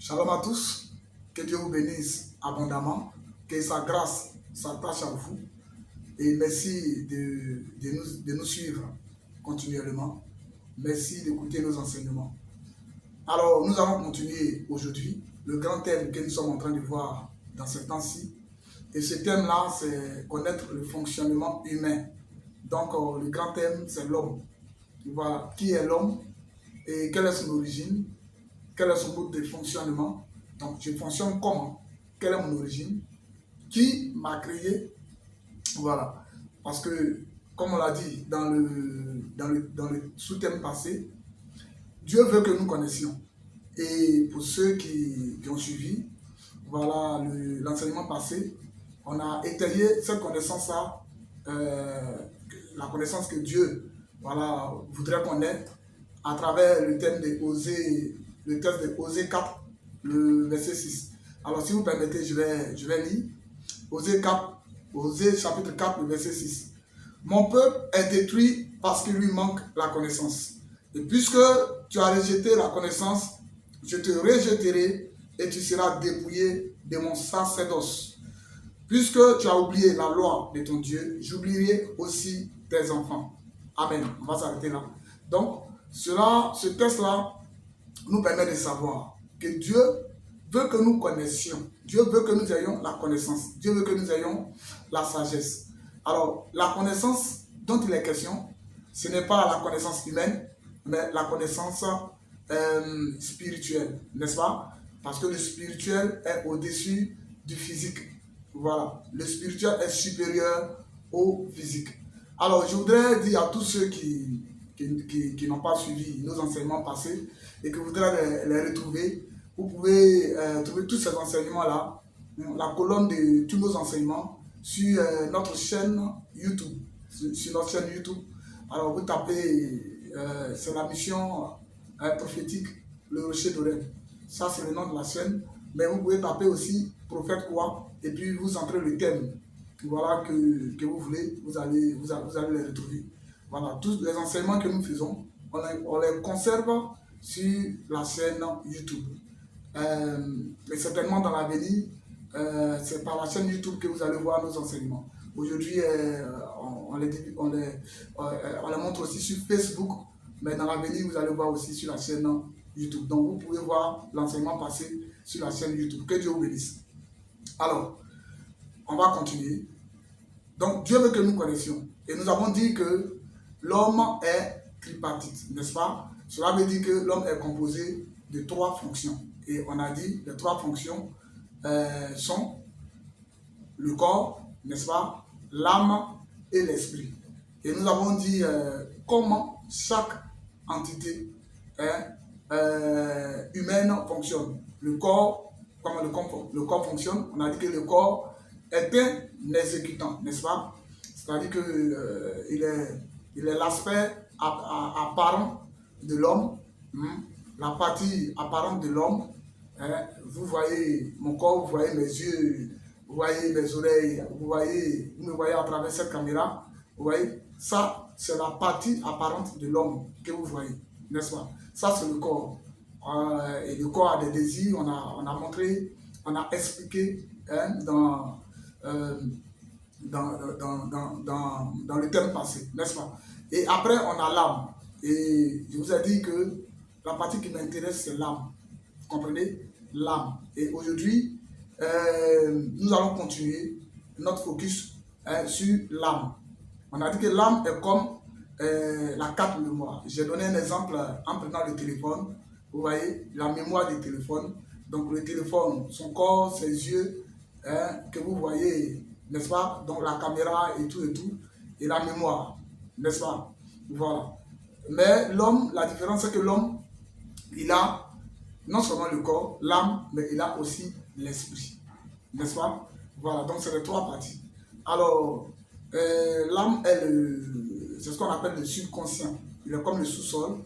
Shalom à tous, que Dieu vous bénisse abondamment, que sa grâce s'attache à vous et merci de nous suivre continuellement. Merci d'écouter nos enseignements. Alors, nous allons continuer aujourd'hui le grand thème que nous sommes en train de voir dans ce temps-ci. Et ce thème-là, c'est connaître le fonctionnement humain. Donc, le grand thème, c'est l'homme. Voilà, qui est l'homme et quelle est son origine, quel est son mode de fonctionnement. Donc, je fonctionne comment? Quelle est mon origine? Qui m'a créé? Voilà. Parce que, comme on l'a dit dans le sous-thème passé, Dieu veut que nous connaissions. Et pour ceux qui ont suivi, voilà, l'enseignement passé, on a étayé cette connaissance-là, la connaissance que Dieu, voilà, voudrait connaître à travers le thème de Osée, le texte de Osée 4, le verset 6. Alors, si vous permettez, je vais lire Osée 4, Osée chapitre 4, le verset 6. Mon peuple est détruit parce qu'il lui manque la connaissance. Et puisque tu as rejeté la connaissance, je te rejetterai et tu seras dépouillé de mon sacerdoce. Puisque tu as oublié la loi de ton Dieu, j'oublierai aussi tes enfants. Amen. On va s'arrêter là. Donc, ce texte-là nous permet de savoir que Dieu veut que nous connaissions. Dieu veut que nous ayons la connaissance. Dieu veut que nous ayons la sagesse. Alors, la connaissance dont il est question, ce n'est pas la connaissance humaine, mais la connaissance spirituelle, n'est-ce pas? Parce que le spirituel est au-dessus du physique. Voilà, le spirituel est supérieur au physique. Alors, je voudrais dire à tous ceux qui n'ont pas suivi nos enseignements passés et que voudraient les retrouver, vous pouvez trouver tous ces enseignements-là, la colonne de tous nos enseignements sur notre chaîne YouTube. Sur notre chaîne YouTube. Alors, vous tapez, c'est la mission prophétique, le rocher d'Oreb. Ça, c'est le nom de la chaîne. Mais vous pouvez taper aussi prophète quoi, et puis vous entrez le thème voilà, que vous voulez, vous allez les retrouver. Voilà, tous les enseignements que nous faisons, on les conserve sur la chaîne YouTube. Et certainement dans l'avenir, c'est par la chaîne YouTube que vous allez voir nos enseignements. Aujourd'hui, on les montre aussi sur Facebook, mais dans l'avenir, vous allez voir aussi sur la chaîne YouTube. Donc, vous pouvez voir l'enseignement passé sur la chaîne YouTube. Que Dieu vous bénisse. Alors, on va continuer. Donc, Dieu veut que nous connaissions. Et nous avons dit que l'homme est tripartite, n'est-ce pas? Cela veut dire que l'homme est composé de 3 fonctions. Et on a dit les 3 fonctions sont le corps, n'est-ce pas? L'âme et l'esprit. Et nous avons dit comment chaque entité humaine fonctionne. Le corps, comment le corps fonctionne. On a dit que le corps est un exécutant, n'est-ce pas? C'est-à-dire qu'il est l'aspect apparent de l'homme, la partie apparente de l'homme. Vous voyez mon corps, vous voyez mes yeux, vous voyez mes oreilles, vous me voyez à travers cette caméra. Vous voyez, ça, c'est la partie apparente de l'homme que vous voyez, n'est-ce pas? Ça, c'est le corps. Et le corps a des désirs, on a montré, on a expliqué dans le thème passé, n'est-ce pas? Et après, on a l'âme. Et je vous ai dit que la partie qui m'intéresse, c'est l'âme. Vous comprenez? L'âme. Et aujourd'hui, nous allons continuer notre focus sur l'âme. On a dit que l'âme est comme la carte mémoire. J'ai donné un exemple en prenant le téléphone. Vous voyez, la mémoire du téléphone. Donc le téléphone, son corps, ses yeux, que vous voyez, n'est-ce pas? Donc la caméra et tout, et la mémoire, n'est-ce pas? Voilà. Mais l'homme, la différence c'est que l'homme, il a non seulement le corps, l'âme, mais il a aussi l'esprit, n'est-ce pas? Voilà, donc c'est les 3 parties. Alors, l'âme c'est ce qu'on appelle le subconscient. Il est comme le sous-sol,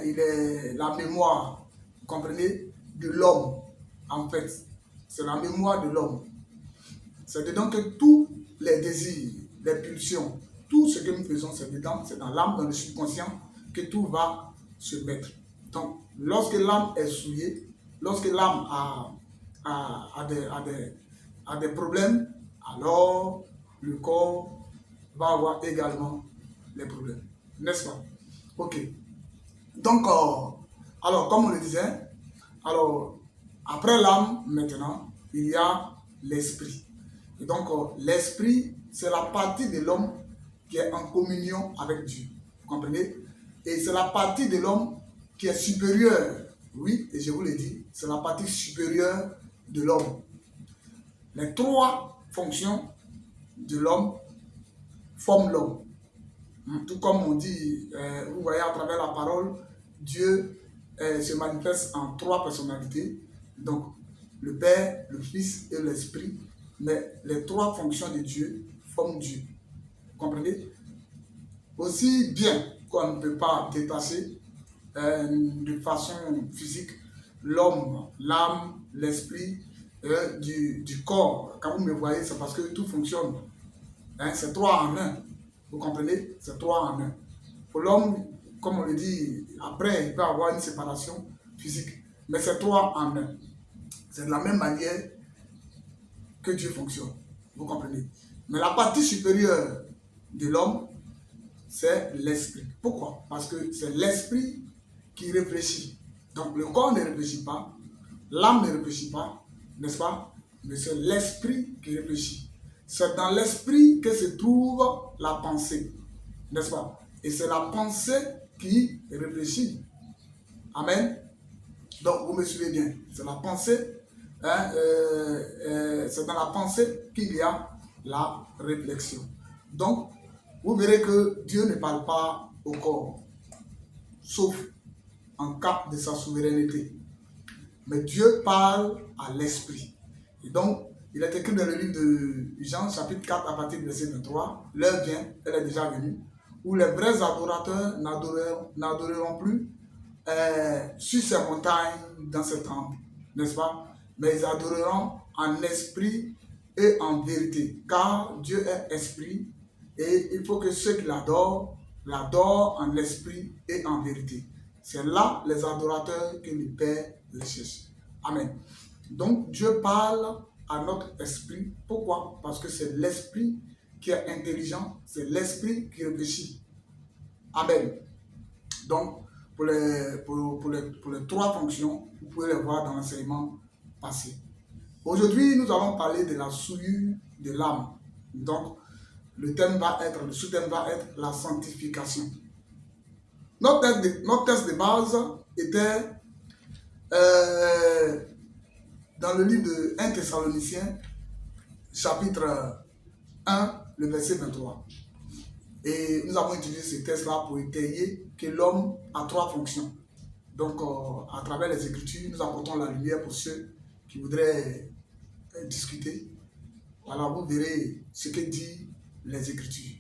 il est la mémoire, vous comprenez, de l'homme, en fait. C'est la mémoire de l'homme. C'est dedans que tous les désirs, les pulsions, tout ce que nous faisons, c'est dedans, c'est dans l'âme, dans le subconscient, que tout va se mettre. Donc, lorsque l'âme est souillée, lorsque l'âme a des problèmes, alors le corps va avoir également les problèmes. N'est-ce pas? Ok. Donc, alors, comme on le disait, alors, après l'âme, maintenant, il y a l'esprit. Et donc, l'esprit, c'est la partie de l'homme qui est en communion avec Dieu. Vous comprenez? Et c'est la partie de l'homme qui est supérieure. Oui, et je vous l'ai dit, c'est la partie supérieure de l'homme. Les trois fonctions de l'homme forment l'homme. Tout comme on dit, vous voyez à travers la parole, Dieu se manifeste en trois personnalités. Donc, le Père, le Fils et l'Esprit. Mais les trois fonctions de Dieu forment Dieu. Vous comprenez? Aussi bien qu'on ne peut pas détacher de façon physique l'homme, l'âme, l'esprit du corps. Quand vous me voyez, c'est parce que tout fonctionne. Hein, c'est trois en un. Vous comprenez? C'est trois en un. Pour l'homme, comme on le dit, après, il peut avoir une séparation physique. Mais c'est trois en un. C'est de la même manière que Dieu fonctionne. Vous comprenez? Mais la partie supérieure de l'homme, c'est l'esprit. Pourquoi? Parce que c'est l'esprit qui réfléchit. Donc le corps ne réfléchit pas, l'âme ne réfléchit pas, n'est-ce pas? Mais c'est l'esprit qui réfléchit. C'est dans l'esprit que se trouve la pensée, n'est-ce pas? Et c'est la pensée qui réfléchit. Amen. Donc vous me suivez bien. C'est la pensée, hein, c'est dans la pensée qu'il y a la réflexion. Donc, vous verrez que Dieu ne parle pas au corps, sauf en cas de sa souveraineté. Mais Dieu parle à l'esprit. Et donc, il est écrit dans le livre de Jean, chapitre 4, à partir du verset 23, l'heure vient, elle est déjà venue, où les vrais adorateurs n'adoreront plus sur ces montagnes, dans ces temples, n'est-ce pas? Mais ils adoreront en esprit et en vérité, car Dieu est esprit, et il faut que ceux qui l'adorent en esprit et en vérité. C'est là les adorateurs que le Père recherche. Amen. Donc Dieu parle à notre esprit. Pourquoi? Parce que c'est l'esprit qui est intelligent, c'est l'esprit qui réfléchit. Amen. Donc, pour les trois fonctions, vous pouvez les voir dans l'enseignement passé. Aujourd'hui, nous allons parler de la souillure de l'âme. Donc, le sous-thème va être la sanctification. Notre texte de base était dans le livre de 1 Thessaloniciens, chapitre 1, le verset 23. Et nous avons utilisé ce texte-là pour étayer que l'homme a trois fonctions. Donc, à travers les Écritures, nous apportons la lumière pour ceux qui voudraient discuter. Alors, vous verrez ce que disent les Écritures.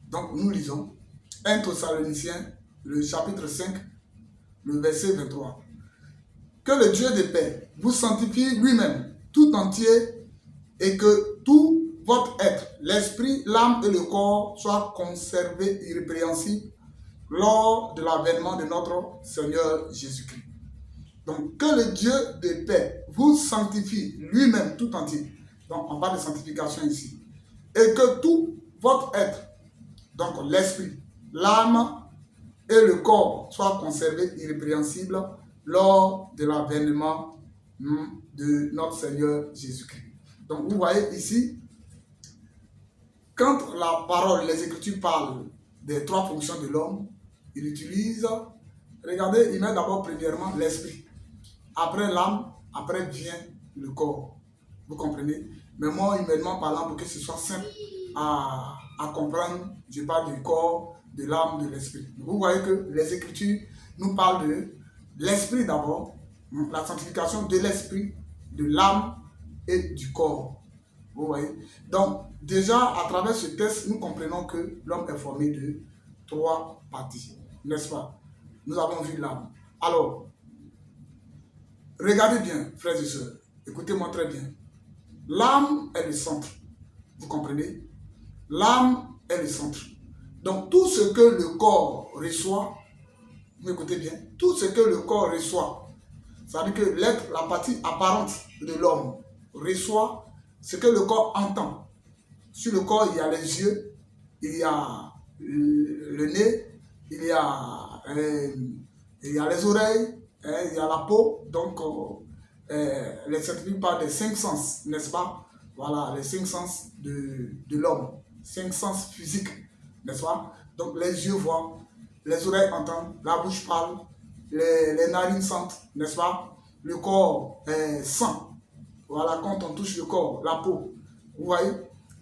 Donc, nous lisons 1 Thessaloniciens, le chapitre 5, le verset 23. Que le Dieu de paix vous sanctifie lui-même, tout entier, et que tout votre être, l'esprit, l'âme et le corps soient conservés irrépréhensibles lors de l'avènement de notre Seigneur Jésus-Christ. Donc, que le Dieu de paix vous sanctifie lui-même tout entier. Donc, on parle de sanctification ici. Et que tout votre être, donc l'esprit, l'âme et le corps soient conservés irrépréhensibles lors de l'avènement de notre Seigneur Jésus-Christ. Donc, vous voyez ici, quand la parole, les Écritures parlent des trois fonctions de l'homme, il utilise, regardez, il met d'abord premièrement l'esprit. Après l'âme, après vient le corps. Vous comprenez? Mais moi, humainement parlant, pour que ce soit simple à comprendre, je parle du corps, de l'âme, de l'esprit. Vous voyez que les Écritures nous parlent de l'esprit d'abord, la sanctification de l'esprit, de l'âme et du corps. Vous voyez? Donc, déjà, à travers ce texte, nous comprenons que l'homme est formé de trois parties. N'est-ce pas? Nous avons vu l'âme. Alors, regardez bien, frères et sœurs. Écoutez-moi très bien. L'âme est le centre. Vous comprenez? L'âme est le centre. Donc, tout ce que le corps reçoit, vous écoutez bien, tout ce que le corps reçoit Ça veut dire que l'être, la partie apparente de l'homme, reçoit ce que le corps entend. Sur le corps, il y a les yeux, il y a le nez, il y a les oreilles, il y a la peau. Donc, les scientifiques parlent des 5 sens, n'est-ce pas? Voilà, les 5 sens de l'homme. 5 sens physiques, n'est-ce pas? Donc, les yeux voient, les oreilles entendent, la bouche parle, les narines sentent, n'est-ce pas? Le corps sent. Voilà, quand on touche le corps, la peau. Vous voyez?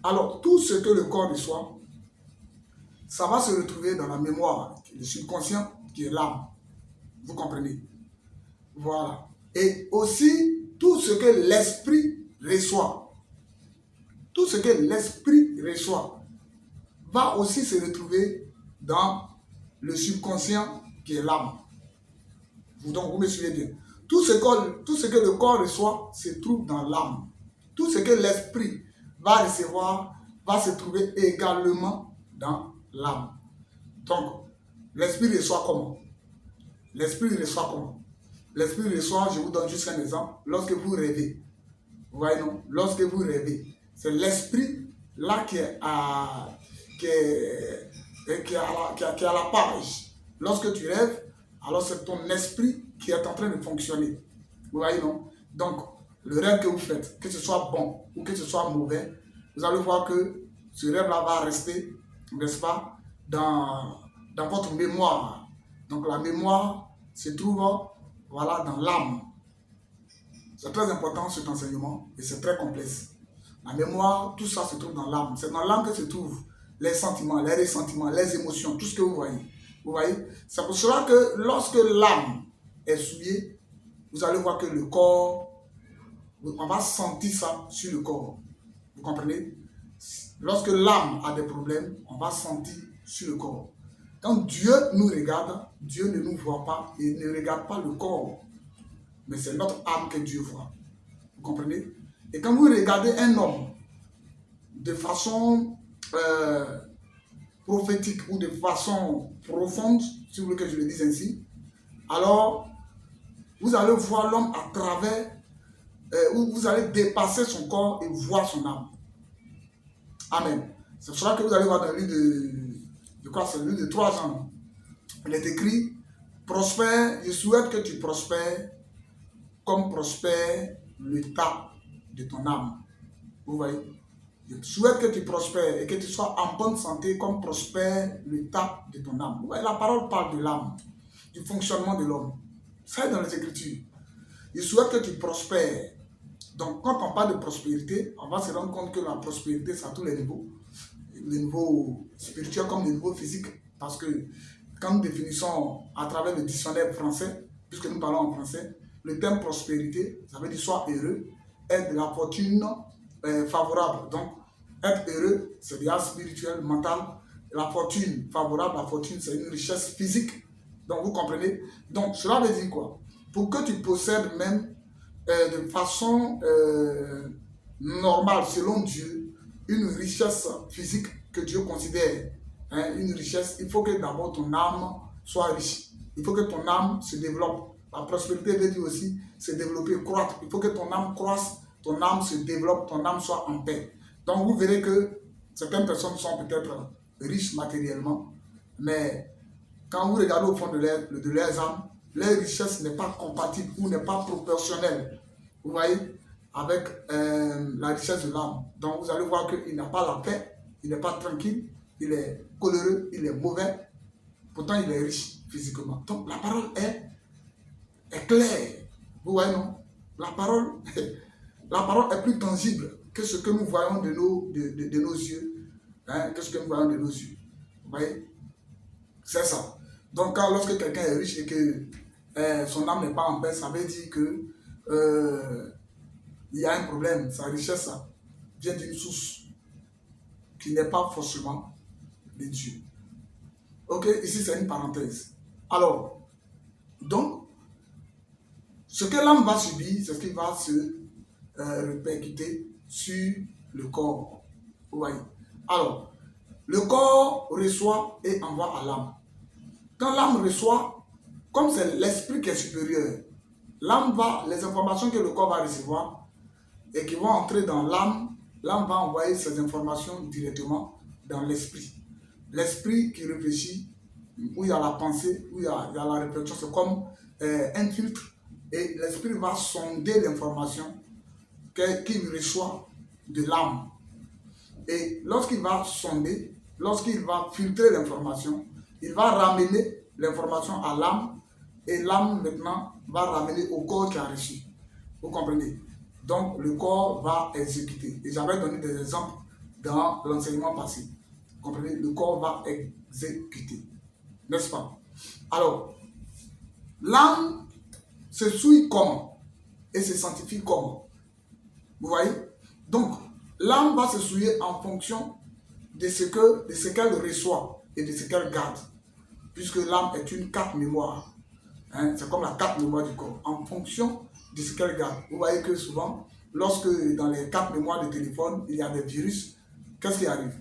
Alors, tout ce que le corps reçoit, ça va se retrouver dans la mémoire, le subconscient qui est l'âme. Vous comprenez? Voilà. Et aussi, tout ce que l'esprit reçoit, tout ce que l'esprit reçoit, va aussi se retrouver dans le subconscient qui est l'âme. Donc, vous me suivez bien. Tout ce que le corps reçoit se trouve dans l'âme. Tout ce que l'esprit va recevoir va se trouver également dans l'âme. Donc, l'esprit reçoit comment? L'esprit reçoit comment? L'esprit reçoit, je vous donne juste un exemple, lorsque vous rêvez. Vous voyez, non? Lorsque vous rêvez, c'est l'esprit là qui est à la page. Lorsque tu rêves, alors c'est ton esprit qui est en train de fonctionner. Vous voyez, non? Donc, le rêve que vous faites, que ce soit bon ou que ce soit mauvais, vous allez voir que ce rêve-là va rester, n'est-ce pas, dans votre mémoire. Donc, la mémoire se trouve, voilà, dans l'âme. C'est très important cet enseignement et c'est très complexe. La mémoire, tout ça se trouve dans l'âme. C'est dans l'âme que se trouvent les sentiments, les ressentiments, les émotions, tout ce que vous voyez. Vous voyez? C'est pour cela que lorsque l'âme est souillée, vous allez voir que le corps, on va sentir ça sur le corps. Vous comprenez? Lorsque l'âme a des problèmes, on va sentir sur le corps. Quand Dieu nous regarde, Dieu ne nous voit pas, il ne regarde pas le corps. Mais c'est notre âme que Dieu voit. Vous comprenez? Et quand vous regardez un homme de façon prophétique ou de façon profonde, si vous voulez que je le dise ainsi, alors vous allez voir l'homme à travers, vous allez dépasser son corps et voir son âme. Amen. C'est pour cela que vous allez voir dans le livre c'est le livre de 3 ans. Il est écrit, prospère, je souhaite que tu prospères comme prospère l'état de ton âme. Vous voyez? Je souhaite que tu prospères et que tu sois en bonne santé comme prospère l'état de ton âme. Vous voyez, la parole parle de l'âme, du fonctionnement de l'homme. Ça est dans les Écritures. Je souhaite que tu prospères. Donc, quand on parle de prospérité, on va se rendre compte que la prospérité, c'est à tous les niveaux. Les niveaux spirituels comme les niveaux physiques. Parce que quand nous définissons à travers le dictionnaire français, puisque nous parlons en français, le terme prospérité, ça veut dire soit heureux, être de la fortune favorable. Donc, être heureux, c'est déjà spirituel, mental. La fortune favorable, la fortune, c'est une richesse physique. Donc, vous comprenez? Donc, cela veut dire quoi? Pour que tu possèdes même de façon normale, selon Dieu, une richesse physique que Dieu considère une richesse, il faut que d'abord ton âme soit riche. Il faut que ton âme se développe. La prospérité veut dire aussi se développer, croître. Il faut que ton âme croisse, ton âme se développe, ton âme soit en paix. Donc vous verrez que certaines personnes sont peut-être riches matériellement, mais quand vous regardez au fond de leurs âmes, leur richesse n'est pas compatible ou n'est pas proportionnelle, vous voyez, avec la richesse de l'âme. Donc vous allez voir qu'il n'a pas la paix, il n'est pas tranquille, il est coléreux, il est mauvais, pourtant il est riche physiquement. Donc la parole est claire, vous voyez, non? La parole est plus tangible que ce que nous voyons de nos yeux, que ce que nous voyons de nos yeux. Vous voyez? C'est ça. Donc, lorsque quelqu'un est riche et que son âme n'est pas en paix, ça veut dire que il y a un problème. Sa richesse vient d'une source qui n'est pas forcément de Dieu. Ok, ici c'est une parenthèse. Alors, donc, ce que l'âme va subir, c'est ce qui va se répercuter sur le corps. Vous voyez? Alors, le corps reçoit et envoie à l'âme. Quand l'âme reçoit, comme c'est l'esprit qui est supérieur, L'âme va, les informations que le corps va recevoir et qui vont entrer dans l'âme, l'âme va envoyer ces informations directement dans l'esprit. L'esprit qui réfléchit, où il y a la pensée, où il y a la réflexion, c'est comme un filtre. Et l'esprit va sonder l'information qu'il reçoit de l'âme. Et lorsqu'il va sonder, lorsqu'il va filtrer l'information, il va ramener l'information à l'âme et l'âme maintenant va ramener au corps qui a reçu. Vous comprenez? Donc le corps va exécuter. Et j'avais donné des exemples dans l'enseignement passé. Vous comprenez? Le corps va exécuter. N'est-ce pas? Alors, l'âme se souille comment? Et se sanctifie comment? Vous voyez? Donc, l'âme va se souiller en fonction de ce qu'elle reçoit et de ce qu'elle garde. Puisque l'âme est une carte mémoire. Hein? C'est comme la carte mémoire du corps. En fonction de ce qu'elle garde. Vous voyez que souvent, lorsque dans les cartes mémoire de téléphone, il y a des virus, qu'est-ce qui arrive?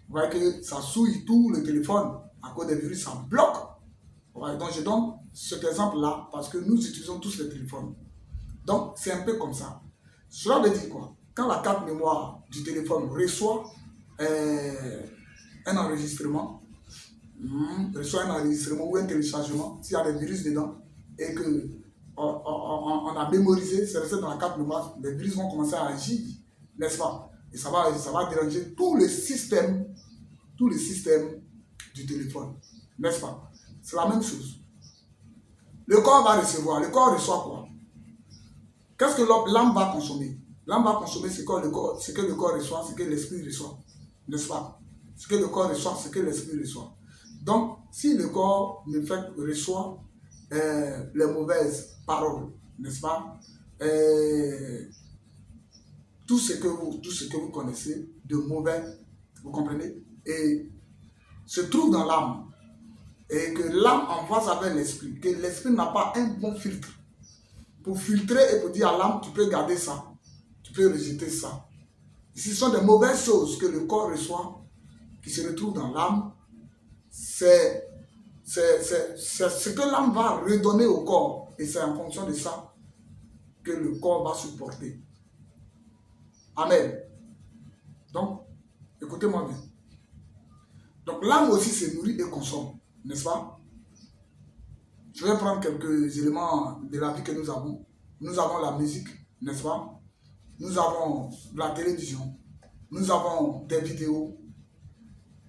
Vous voyez que ça souille tout le téléphone. À cause des virus, ça bloque. Voyez, donc je donne cet exemple-là parce que nous utilisons tous les téléphones. Donc c'est un peu comme ça. Cela veut dire quoi? Quand la carte mémoire du téléphone reçoit un enregistrement, ou un téléchargement, s'il y a des virus dedans et que on a mémorisé, c'est resté dans la carte mémoire, les virus vont commencer à agir, n'est-ce pas? Et ça va déranger tout le système du téléphone, n'est-ce pas? C'est la même chose. Le corps va recevoir. Le corps reçoit quoi? Qu'est-ce que l'âme va consommer? L'âme va consommer ce que le corps reçoit, ce que l'esprit reçoit. N'est-ce pas? Ce que le corps reçoit, ce que l'esprit reçoit. Donc, si le corps reçoit les mauvaises paroles, n'est-ce pas? Tout ce que vous connaissez de mauvais, vous comprenez? Et se trouve dans l'âme. Et que l'âme envoie avec l'esprit, que l'esprit n'a pas un bon filtre pour filtrer et pour dire à l'âme, tu peux garder ça, tu peux rejeter ça. Si ce sont des mauvaises choses que le corps reçoit, qui se retrouvent dans l'âme, c'est ce que l'âme va redonner au corps. Et c'est en fonction de ça que le corps va supporter. Amen. Donc, écoutez-moi bien. Donc l'âme aussi se nourrit et consomme, n'est-ce pas? Je vais prendre quelques éléments de la vie que nous avons. Nous avons la musique, n'est-ce pas? Nous avons la télévision. Nous avons des vidéos.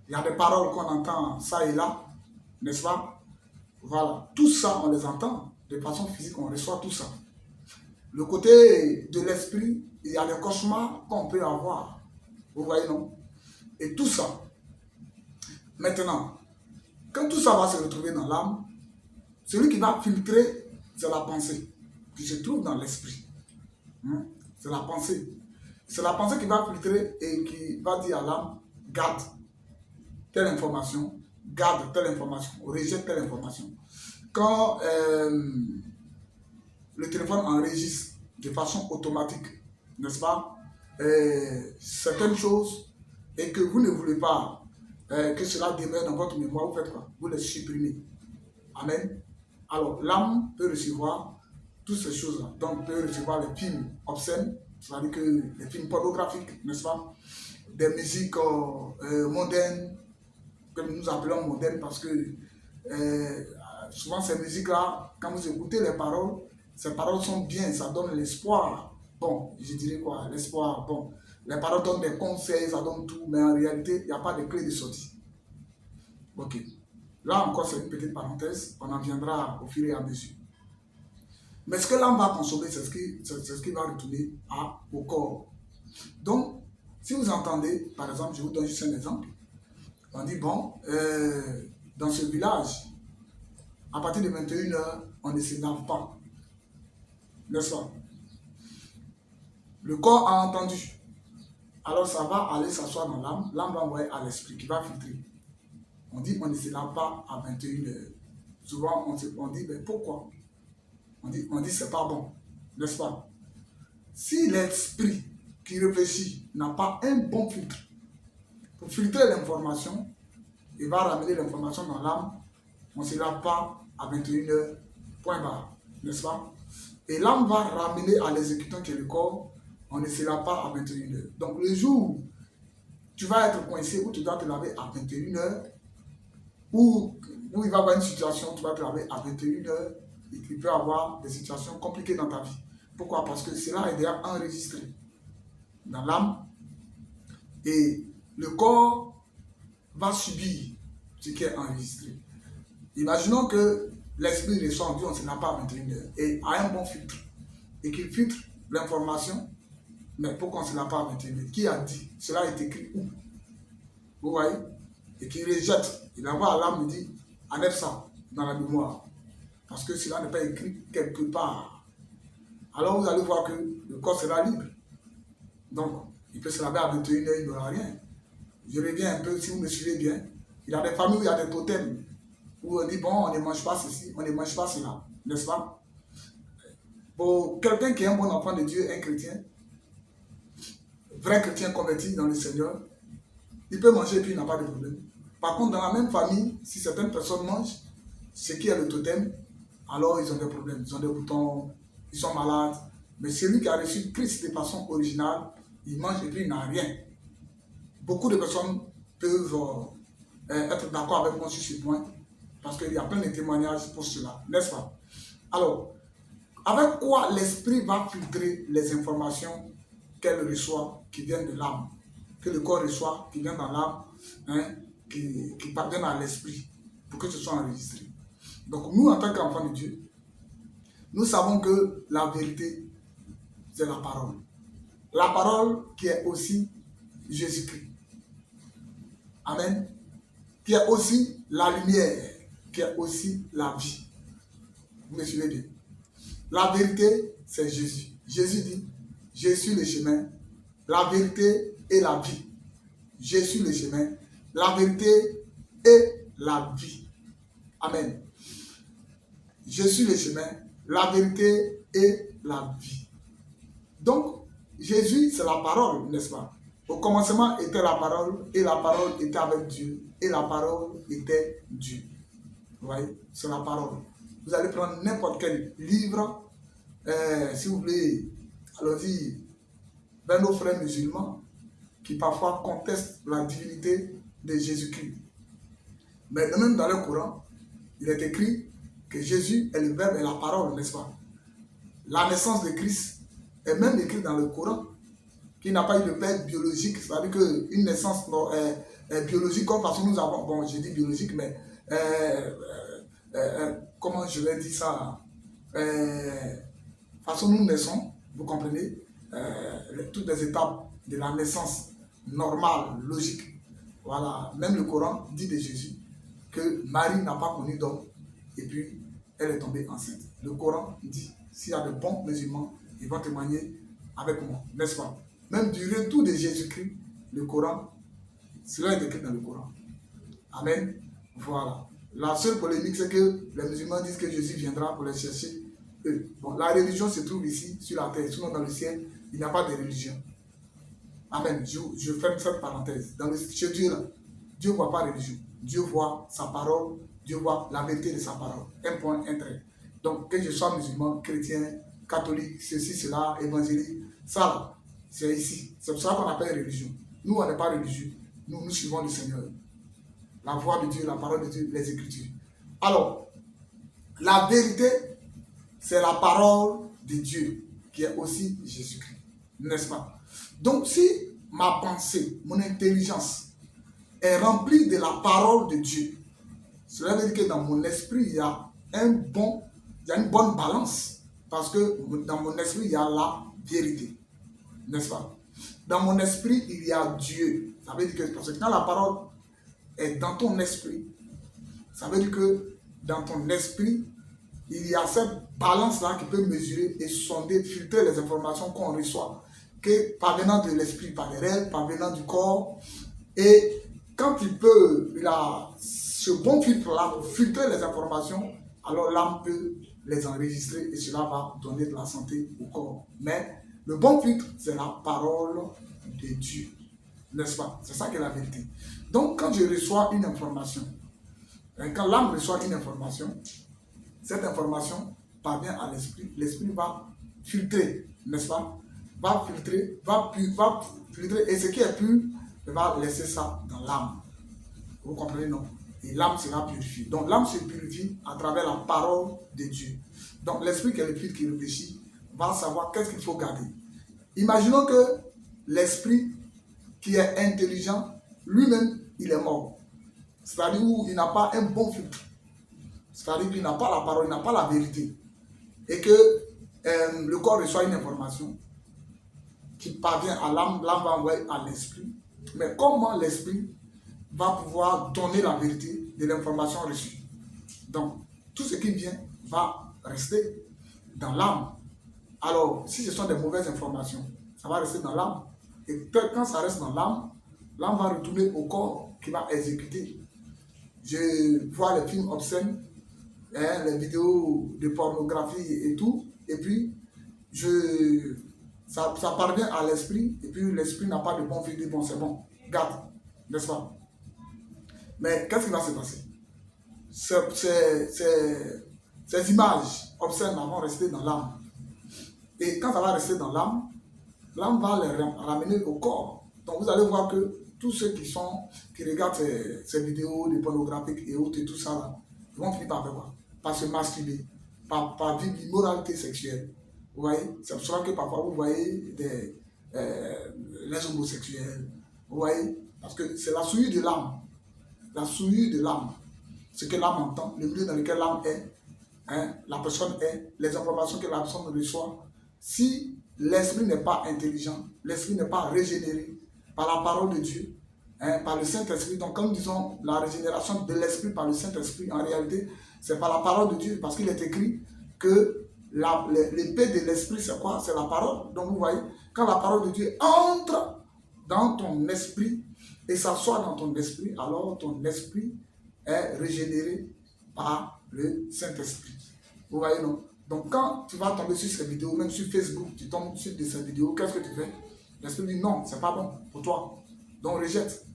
Il y a des paroles qu'on entend ça et là, n'est-ce pas? Voilà. Tout ça, on les entend de façon physique, on reçoit tout ça. Le côté de l'esprit, il y a des cauchemars qu'on peut avoir. Vous voyez, non? Et tout ça. Maintenant, quand tout ça va se retrouver dans l'âme, celui qui va filtrer, c'est la pensée qui se trouve dans l'esprit. C'est la pensée. C'est la pensée qui va filtrer et qui va dire à l'âme, garde telle information, rejette telle information. Quand le téléphone enregistre de façon automatique, n'est-ce pas, certaines choses et que vous ne voulez pas que cela demeure dans votre mémoire, vous faites quoi? Vous les supprimez. Amen. Alors, l'âme peut recevoir toutes ces choses-là. Donc, peut recevoir les films obscènes, c'est-à-dire que les films pornographiques, n'est-ce pas? Des musiques mondaines, que nous appelons mondaines parce que souvent ces musiques-là, quand vous écoutez les paroles, ces paroles sont bien, ça donne l'espoir. Bon, je dirais quoi? L'espoir, bon. Les paroles donnent des conseils, ça donne tout, mais en réalité, il n'y a pas de clé de sortie. Ok. Là encore, c'est une petite parenthèse, on en viendra au fur et à mesure. Mais ce que l'âme va consommer, c'est ce qui va retourner au corps. Donc, si vous entendez, par exemple, je vous donne juste un exemple, on dit, bon, dans ce village, à partir de 21h, on ne se lave pas. N'est-ce pas? Le corps a entendu. Alors ça va aller s'asseoir dans l'âme, l'âme va envoyer à l'esprit qui va filtrer. On dit on ne se lave pas à 21h. Souvent on dit mais pourquoi? On dit c'est pas bon, n'est-ce pas? Si l'esprit qui réfléchit n'a pas un bon filtre pour filtrer l'information, il va ramener l'information dans l'âme, on ne se lave pas à 21h, point barre, n'est-ce pas? Et l'âme va ramener à l'exécutant qui est le corps, on ne se lave pas à 21h. Donc le jour où tu vas être coincé, où tu dois te laver à 21h, où il va y avoir une situation, où tu vas te laver à 21h, et il peut y avoir des situations compliquées dans ta vie. Pourquoi? Parce que cela est déjà enregistré dans l'âme et le corps va subir ce qui est enregistré. Imaginons que l'esprit reçoit, on dit on ne se lave pas à 21h et a un bon filtre et qu'il filtre l'information, mais pourquoi on ne se lave pas à 21h? Qui a dit? Cela est écrit où? Vous voyez? Et qu'il rejette. Il envoie à l'âme et dit enlève ça dans la mémoire. Parce que cela n'est pas écrit quelque part. Alors vous allez voir que le corps sera libre. Donc, il peut se laver à 21h, il n'aura rien. Je reviens un peu, si vous me suivez bien. Il y a des familles où il y a des totems. Où on dit, bon, on ne mange pas ceci, on ne mange pas cela. N'est-ce pas? Pour quelqu'un qui est un bon enfant de Dieu, un chrétien, vrai chrétien converti dans le Seigneur, il peut manger et puis il n'a pas de problème. Par contre, dans la même famille, si certaines personnes mangent ce qui est le totem, alors ils ont des problèmes. Ils ont des boutons, ils sont malades. Mais celui qui a reçu Christ de façon originale, il mange et puis il n'a rien. Beaucoup de personnes peuvent être d'accord avec moi sur ce point, parce qu'il y a plein de témoignages pour cela, n'est-ce pas? Alors, avec quoi l'esprit va filtrer les informations qu'elle reçoit, qui viennent de l'âme, que le corps reçoit, qui viennent dans l'âme, hein, qui parviennent à l'esprit, pour que ce soit enregistré. Donc nous, en tant qu'enfants de Dieu, nous savons que la vérité, c'est la parole. La parole qui est aussi Jésus-Christ. Amen. Qui est aussi la lumière, qui est aussi la vie. Vous me suivez bien? La vérité, c'est Jésus. Jésus dit, je suis le chemin, la vérité et la vie. Je suis le chemin, la vérité et la vie. Amen. Je suis le chemin, la vérité et la vie. Donc, Jésus, c'est la parole, n'est-ce pas? Au commencement était la parole, et la parole était avec Dieu, et la parole était Dieu. Vous voyez? C'est la parole. Vous allez prendre n'importe quel livre, si vous voulez, allons-y, vers nos frères musulmans, qui parfois contestent la divinité de Jésus-Christ. Mais même dans le Coran, il est écrit que Jésus est le Verbe et la parole, n'est-ce pas? La naissance de Christ est même écrite dans le Coran, qu'il n'a pas eu de père biologique, c'est-à-dire qu'une naissance biologique, comme façon nous avons, bon, j'ai dit biologique, mais comment je vais dire ça? Façon nous naissons, vous comprenez, toutes les étapes de la naissance normale, logique. Voilà, même le Coran dit de Jésus que Marie n'a pas connu d'homme et puis elle est tombée enceinte. Le Coran dit, s'il y a de bons musulmans, ils vont témoigner avec moi, n'est-ce pas? Même du retour de Jésus-Christ, le Coran, cela est écrit dans le Coran. Amen. Voilà. La seule polémique, c'est que les musulmans disent que Jésus viendra pour les chercher. Bon, la religion se trouve ici, sur la terre, sinon dans le ciel, il n'y a pas de religion. Amen. Je ferme cette parenthèse. Chez Dieu, là, Dieu ne voit pas religion. Dieu voit sa parole, Dieu voit la vérité de sa parole. Un point, un trait. Donc, que je sois musulman, chrétien, catholique, ceci, cela, évangélique, ça, c'est ici. C'est pour ça qu'on appelle religion. Nous, on n'est pas religieux. Nous suivons le Seigneur. La voix de Dieu, la parole de Dieu, les Écritures. Alors, la vérité, c'est la parole de Dieu, qui est aussi Jésus-Christ. N'est-ce pas? Donc, si ma pensée, mon intelligence est remplie de la parole de Dieu, cela veut dire que dans mon esprit, il y a une bonne balance. Parce que dans mon esprit, il y a la vérité. N'est-ce pas? Dans mon esprit, il y a Dieu. Ça veut dire que, parce que quand la parole est dans ton esprit, ça veut dire que dans ton esprit, il y a cette balance-là qui peut mesurer et sonder, filtrer les informations qu'on reçoit, que parvenant de l'esprit par les rêves, parvenant du corps. Et quand il a ce bon filtre-là pour filtrer les informations, alors l'âme peut les enregistrer et cela va donner de la santé au corps. Mais le bon filtre, c'est la parole de Dieu. N'est-ce pas? C'est ça qui est la vérité. Donc, quand je reçois une information, quand l'âme reçoit une information, cette information parvient à l'esprit, l'esprit va filtrer, n'est-ce pas? Va filtrer, filtrer, et ce qui est pur, va laisser ça dans l'âme. Vous comprenez, non? Et l'âme sera purifiée. Donc l'âme se purifie à travers la parole de Dieu. Donc l'esprit qui est le filtre qui réfléchit va savoir qu'est-ce qu'il faut garder. Imaginons que l'esprit qui est intelligent, lui-même, il est mort. C'est-à-dire où il n'a pas un bon filtre. C'est-à-dire qu'il n'a pas la parole, il n'a pas la vérité. Et que le corps reçoit une information qui parvient à l'âme, l'âme va envoyer à l'esprit. Mais comment l'esprit va pouvoir donner la vérité de l'information reçue? Donc, tout ce qui vient va rester dans l'âme. Alors, si ce sont des mauvaises informations, ça va rester dans l'âme. Et quand ça reste dans l'âme, l'âme va retourner au corps qui va exécuter. Je vois les films obscènes, les vidéos de pornographie et tout, et puis ça parvient à l'esprit, et puis l'esprit n'a pas de bon filtre, bon c'est bon, garde, n'est-ce pas? Mais qu'est-ce qui va se passer? Ces images obscènes vont rester dans l'âme. Et quand ça va rester dans l'âme, l'âme va les ramener au corps. Donc vous allez voir que tous ceux qui regardent ces vidéos de pornographiques et autres et tout ça, là, ils vont finir par faire quoi? Par se masturber, par vivre l'immoralité sexuelle. Vous voyez? C'est pour cela que parfois vous voyez les homosexuels. Vous voyez? Parce que c'est la souillure de l'âme. La souillure de l'âme. Ce que l'âme entend, le milieu dans lequel l'âme est, la personne est, les informations que la personne reçoit. Si l'esprit n'est pas intelligent, l'esprit n'est pas régénéré par la parole de Dieu, par le Saint-Esprit. Donc, comme nous disons, la régénération de l'esprit par le Saint-Esprit, en réalité, c'est par la parole de Dieu, parce qu'il est écrit que l'épée de l'esprit, c'est quoi? C'est la parole. Donc, vous voyez, quand la parole de Dieu entre dans ton esprit et s'assoit dans ton esprit, alors ton esprit est régénéré par le Saint-Esprit. Vous voyez, non? Donc, quand tu vas tomber sur ces vidéos, même sur Facebook, tu tombes sur ces vidéos, qu'est-ce que tu fais? L'esprit dit non, c'est pas bon pour toi. Donc, rejette.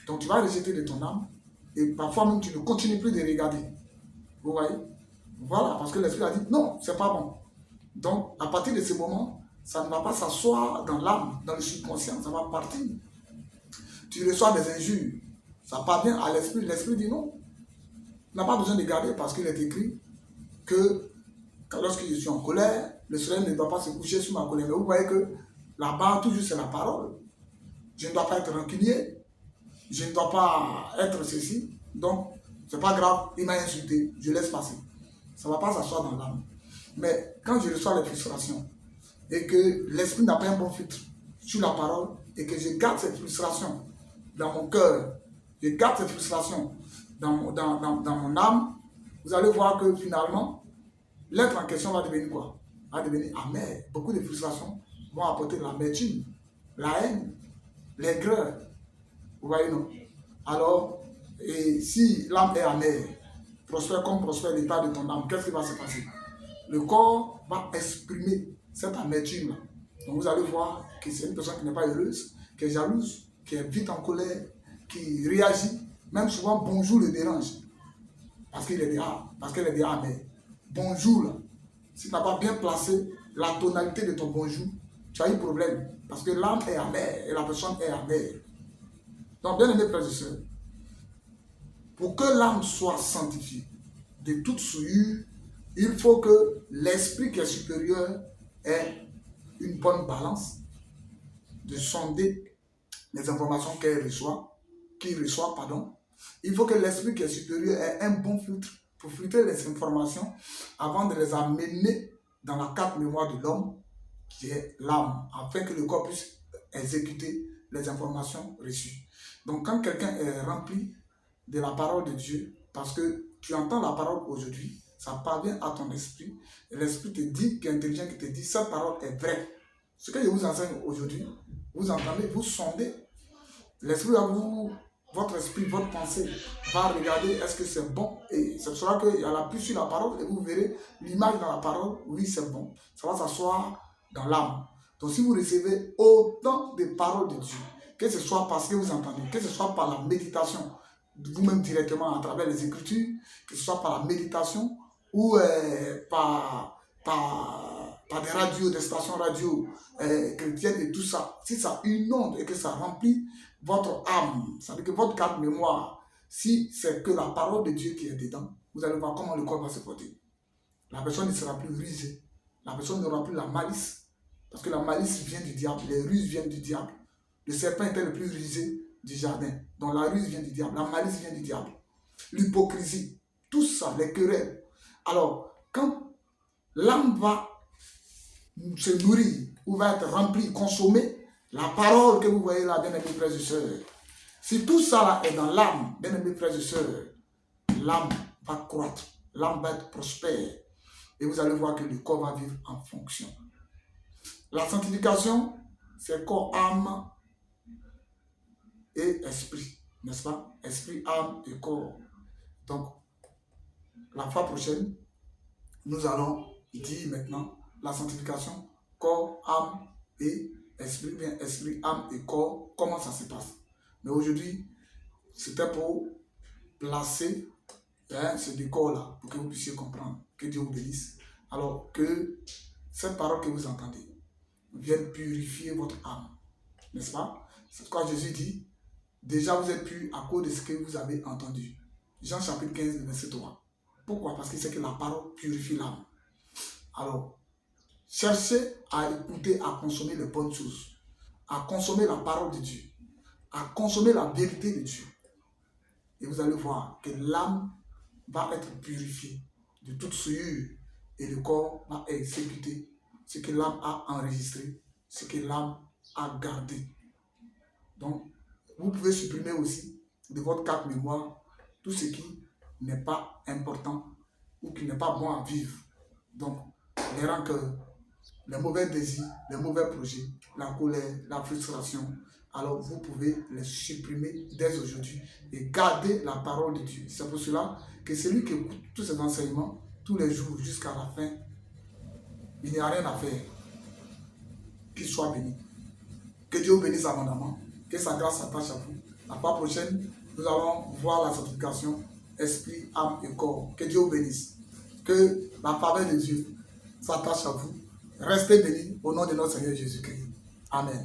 Donc, tu vas rejeter de ton âme et parfois même tu ne continues plus de regarder. Vous voyez? Voilà, parce que l'esprit a dit non, c'est pas bon. Donc, à partir de ce moment, ça ne va pas s'asseoir dans l'âme, dans le subconscient, ça va partir. Tu reçois des injures, ça parvient à l'esprit, l'esprit dit non. Tu n'as pas besoin de garder parce qu'il est écrit que lorsque je suis en colère, le soleil ne doit pas se coucher sur ma colère. Mais vous voyez que là-bas, toujours c'est la parole. Je ne dois pas être rancunier, je ne dois pas être ceci. Donc, c'est pas grave, il m'a insulté, je laisse passer. Ça ne va pas s'asseoir dans l'âme. Mais quand je reçois les frustrations et que l'esprit n'a pas un bon filtre sur la parole et que je garde cette frustration dans mon cœur, je garde cette frustration dans mon âme, vous allez voir que finalement, l'être en question va devenir quoi? Va devenir amer. Beaucoup de frustrations vont apporter de l'amertume, la haine, l'aigreur. Vous voyez, non? Alors, et si l'âme est amère, prospère comme prospère l'état de ton âme, qu'est-ce qui va se passer? Le corps va exprimer cette amertume-là. Donc vous allez voir que c'est une personne qui n'est pas heureuse, qui est jalouse, qui est vite en colère, qui réagit. Même souvent, bonjour le dérange. Parce qu'elle est déjà amère. Bonjour, là. Si tu n'as pas bien placé la tonalité de ton bonjour, tu as eu problème. Parce que l'âme est amère et la personne est amère. Donc, bien aimés frères et sœurs, pour que l'âme soit sanctifiée de toute souillure, il faut que l'esprit qui est supérieur ait une bonne balance de sonder les informations qu'il reçoit, pardon. Il faut que l'esprit qui est supérieur ait un bon filtre pour filtrer les informations avant de les amener dans la carte mémoire de l'homme, qui est l'âme, afin que le corps puisse exécuter les informations reçues. Donc quand quelqu'un est rempli de la parole de Dieu, parce que tu entends la parole aujourd'hui, ça parvient à ton esprit, et l'esprit te dit, qui est intelligent, qui te dit, cette parole est vraie. Ce que je vous enseigne aujourd'hui, vous entendez, vous sondez, l'esprit va votre esprit, votre pensée va regarder est-ce que c'est bon, et c'est pour cela qu'il y a l'appui sur la parole, et vous verrez l'image dans la parole, oui c'est bon, ça va s'asseoir dans l'âme. Donc si vous recevez autant de paroles de Dieu, que ce soit parce que vous entendez, que ce soit par la méditation, vous-même directement à travers les Écritures, que ce soit par la méditation ou par des radios, des stations radio chrétiennes et tout ça, si ça inonde et que ça remplit votre âme, ça veut dire que votre carte mémoire, si c'est que la parole de Dieu qui est dedans, vous allez voir comment le corps va se porter. La personne ne sera plus rusée. La personne n'aura plus la malice. Parce que la malice vient du diable, les ruses viennent du diable. Le serpent était le plus rusé du jardin. Donc la ruse vient du diable, la malice vient du diable. L'hypocrisie, tout ça, les querelles. Alors, quand l'âme va se nourrir, ou va être remplie, consommée, la parole que vous voyez là, bien aimés frères et sœurs, si tout ça là est dans l'âme, bien aimés frères et sœurs, l'âme va croître, l'âme va être prospère, et vous allez voir que le corps va vivre en fonction. La sanctification, c'est corps, âme et esprit, n'est-ce pas? Esprit, âme et corps. Donc, la fois prochaine, nous allons dire maintenant la sanctification, corps, âme et esprit, bien esprit, âme et corps, comment ça se passe. Mais aujourd'hui, c'était pour placer ce décor-là, pour que vous puissiez comprendre. Que Dieu vous bénisse. Alors que cette parole que vous entendez vienne purifier votre âme, n'est-ce pas? C'est pourquoi Jésus dit, déjà vous êtes purs à cause de ce que vous avez entendu. Jean chapitre 15, verset 3. Pourquoi? Parce qu'il sait que la parole purifie l'âme. Alors, cherchez à écouter, à consommer les bonnes choses, à consommer la parole de Dieu, à consommer la vérité de Dieu. Et vous allez voir que l'âme va être purifiée de toute souillure et le corps va exécuter ce que l'âme a enregistré, ce que l'âme a gardé. Donc, vous pouvez supprimer aussi de votre carte mémoire tout ce qui n'est pas important ou qui n'est pas bon à vivre. Donc, les rancœurs, les mauvais désirs, les mauvais projets, la colère, la frustration, alors vous pouvez les supprimer dès aujourd'hui et garder la parole de Dieu. C'est pour cela que celui qui écoute tous ces enseignements tous les jours jusqu'à la fin, il n'y a rien à faire. Qu'il soit béni. Que Dieu vous bénisse abondamment. Que sa grâce s'attache à vous. La fois prochaine, nous allons voir la sanctification, esprit, âme et corps. Que Dieu vous bénisse. Que la faveur de Dieu s'attache à vous. Restez bénis au nom de notre Seigneur Jésus-Christ. Amen.